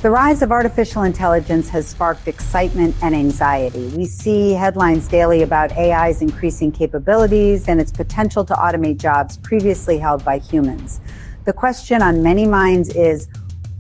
The rise of artificial intelligence has sparked excitement and anxiety. We see headlines daily about AI's increasing capabilities and its potential to automate jobs previously held by humans. The question on many minds is,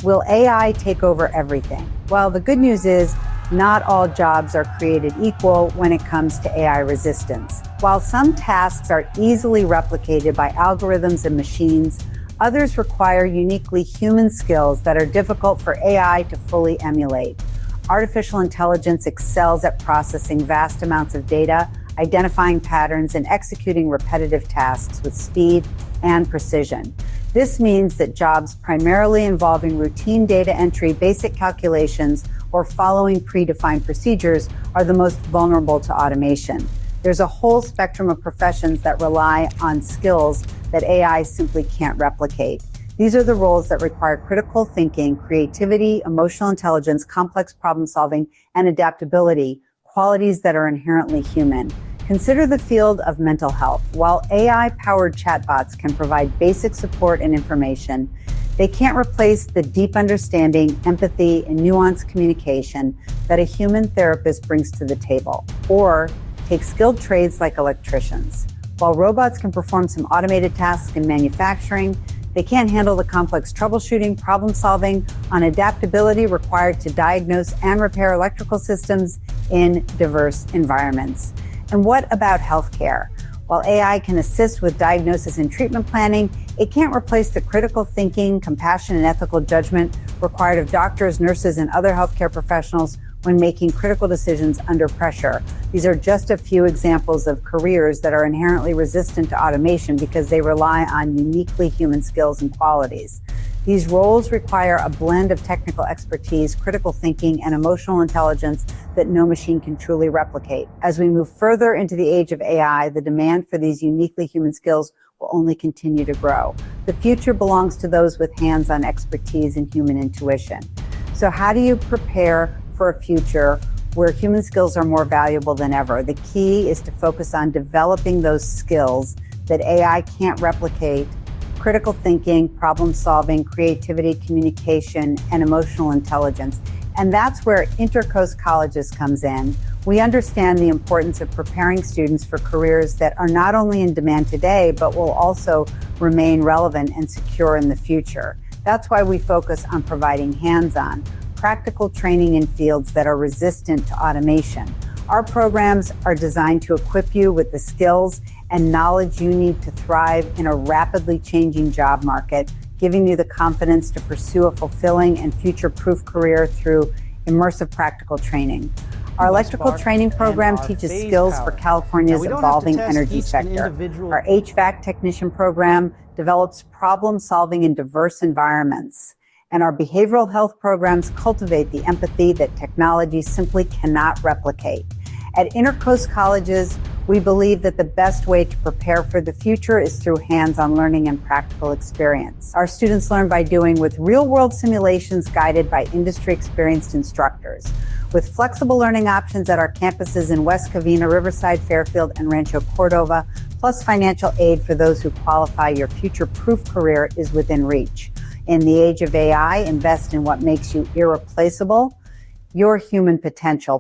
will AI take over everything? Well, the good news is not all jobs are created equal when it comes to AI resistance. While some tasks are easily replicated by algorithms and machines, others require uniquely human skills that are difficult for AI to fully emulate. Artificial intelligence excels at processing vast amounts of data, identifying patterns, and executing repetitive tasks with speed and precision. This means that jobs primarily involving routine data entry, basic calculations, or following predefined procedures are the most vulnerable to automation. There's a whole spectrum of professions that rely on skills that AI simply can't replicate. These are the roles that require critical thinking, creativity, emotional intelligence, complex problem solving, and adaptability, qualities that are inherently human. Consider the field of mental health. While AI-powered chatbots can provide basic support and information, they can't replace the deep understanding, empathy, and nuanced communication that a human therapist brings to the table. Or take skilled trades like electricians. While robots can perform some automated tasks in manufacturing, they can't handle the complex troubleshooting, problem solving, and adaptability required to diagnose and repair electrical systems in diverse environments. And what about healthcare? While AI can assist with diagnosis and treatment planning, it can't replace the critical thinking, compassion, and ethical judgment required of doctors, nurses, and other healthcare professionals when making critical decisions under pressure. These are just a few examples of careers that are inherently resistant to automation because they rely on uniquely human skills and qualities. These roles require a blend of technical expertise, critical thinking, and emotional intelligence that no machine can truly replicate. As we move further into the age of AI, the demand for these uniquely human skills will only continue to grow. The future belongs to those with hands-on expertise and human intuition. So how do you prepare for a future where human skills are more valuable than ever? The key is to focus on developing those skills that AI can't replicate: critical thinking, problem solving, creativity, communication, and emotional intelligence. And that's where InterCoast Colleges comes in. We understand the importance of preparing students for careers that are not only in demand today, but will also remain relevant and secure in the future. That's why we focus on providing hands-on, practical training in fields that are resistant to automation. Our programs are designed to equip you with the skills and knowledge you need to thrive in a rapidly changing job market, giving you the confidence to pursue a fulfilling and future-proof career through immersive practical training. Our electrical training program teaches skills for California's evolving energy sector. Our HVAC technician program develops problem solving in diverse environments. And our behavioral health programs cultivate the empathy that technology simply cannot replicate. At InterCoast Colleges, we believe that the best way to prepare for the future is through hands-on learning and practical experience. Our students learn by doing, with real-world simulations guided by industry-experienced instructors. With flexible learning options at our campuses in West Covina, Riverside, Fairfield, and Rancho Cordova, plus financial aid for those who qualify, your future-proof career is within reach. In the age of AI, invest in what makes you irreplaceable: your human potential.